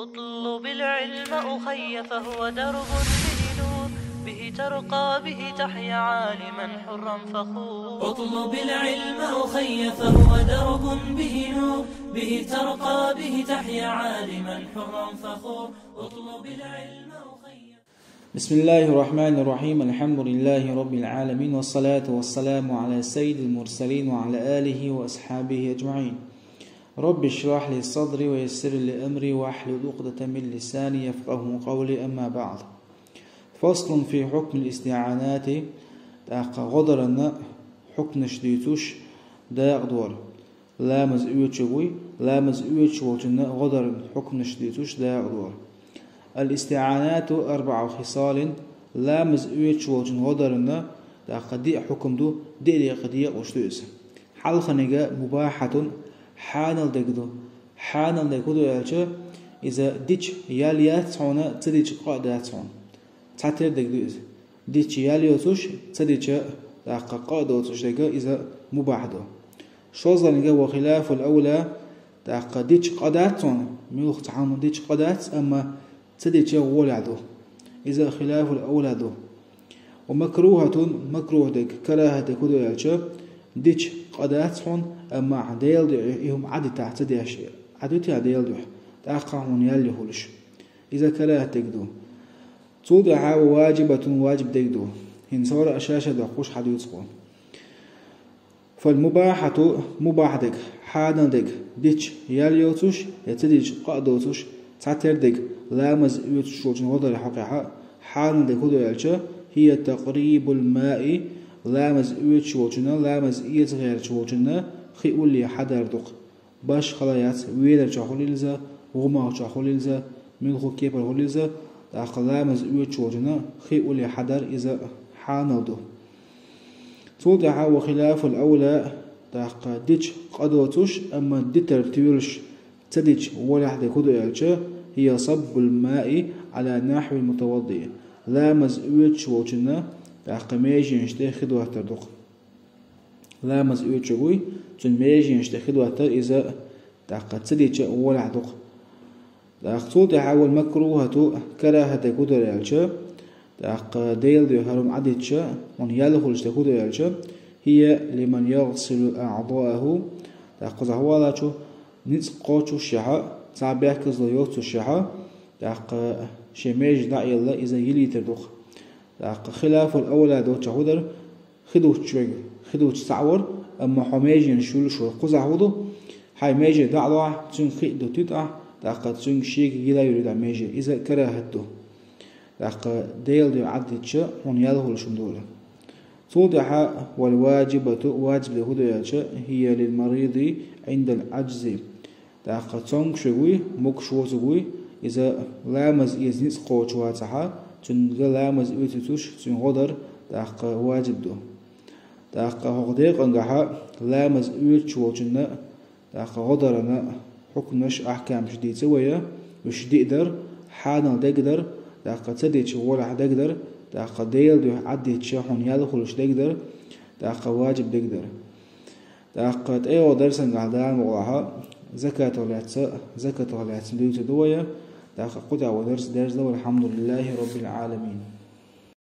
اطلب العلم أخي فهو درب به نور، به ترقى به تحيا عالما حرا فخور. اطلب العلم أخي فهو درب به نور، به ترقى به تحيا عالما حرا فخور. اطلب العلم أخي. بسم الله الرحمن الرحيم. الحمد لله رب العالمين، والصلاة والسلام على سيد المرسلين وعلى آله وأصحابه أجمعين. رب اشرح لي صدري ويسر لي أمري واحلل عقدة من لساني يفقه قولي. أما بعد، فصل في حكم الاستعانات. غدرنا حكم شديتوش داق دور لا مزئوت شوي لا مزئوت شوجنا غدر حكم شديتوش داق دور. الاستعانات 4 خصال لا مزئوت شوجن غدرنا دي حكم دو دي قضية وشتوس. حلقة مباحة حانل دقدو حانل دقدو يالجا إذا ديش ياليات صونا تديش قادات صون تعتر دقدو إذا ديش ياليوتوش تديش قادوتوش دقا إذا مباح دو شوزا نقا وخلاف الأولى دقا ديش قادات صون ميوخ تعامل ديش قادات أما تديش غولع دو إذا خلاف الأولى دو. ومكروهة مكروه دق كراهة دقدو يالجا ديش قادات صون أما عديل دعيهم عدي تحت ديش عدوتي عديل دح تأقعون يالي هولش إذا كراهة تقدو توضع واجبة واجب تقدو هنصور أشاشة دقوش حدو يتصقون. فالمباحة مباح دق حادا دق ديش ياليوتوش يتديش قادوتوش تعتر دق لامز يوتشوش نغضر حقيقة حادا دق هدو يالشا هي تقريب الماء لامز يوتشوشنا لامز يتغير شوشنا خيول لي حدر دق باش خلايات ويدر شاخوليلزا وغما شاخوليلزا ملخو كيبر هوليلزا لامز يوتشوشنا خيول لي حدر إذا حانودو. توضع وخلاف الأولى ديش قدوتوش أما ديتر تيولش تديش ولا حدا كدو يالشا هي صب الماء على نحو المتوضي لامز يوتشوشنا ميجي نشتي خدوة تردق لامز يوتشوي تن ميجي نشتي خدوة تر إذا تديش ولا حدق. توضع والمكروهة كراهة كدو يالشا ديل دي هرم عدتشا من يالخلش تكودو يالشا هي لمن يغسل أعضاءه زهوالاتشو نتقوتشو الشحا تعبيحكز ليوتشو الشحا شميج دعي الله إذا يلي تردوخ. خلاف الأولى دو تشهودر خدوش تعور أما حميج ينشول شو قزهودو هاي ميجي دعضع تن خيدو تتع تن شيك يلا يريد ميجي إذا كراهتو ديل دي عدتشا هون يالهول شندولا. توضح والواجبة واجب لهدو يالشا هي للمريض عند العجز تونغ شوي مك شوزوي إذا لامز يزنس قوش واتحا تنغ لامز يتتوش تنغدر واجب دو هغديق انغحا لامز يتشوشنا غدرنا حكمش أحكام شديد سوية وشديد در حانا دقدر تديش ولا حد يقدر ديل دو عدي تشاحون يدخلش تقدر واجب تقدر ايو درسن قعدان وغاها زكاة ولا زكاة ولا دوية قطع ودرس دو. الحمد لله رب العالمين.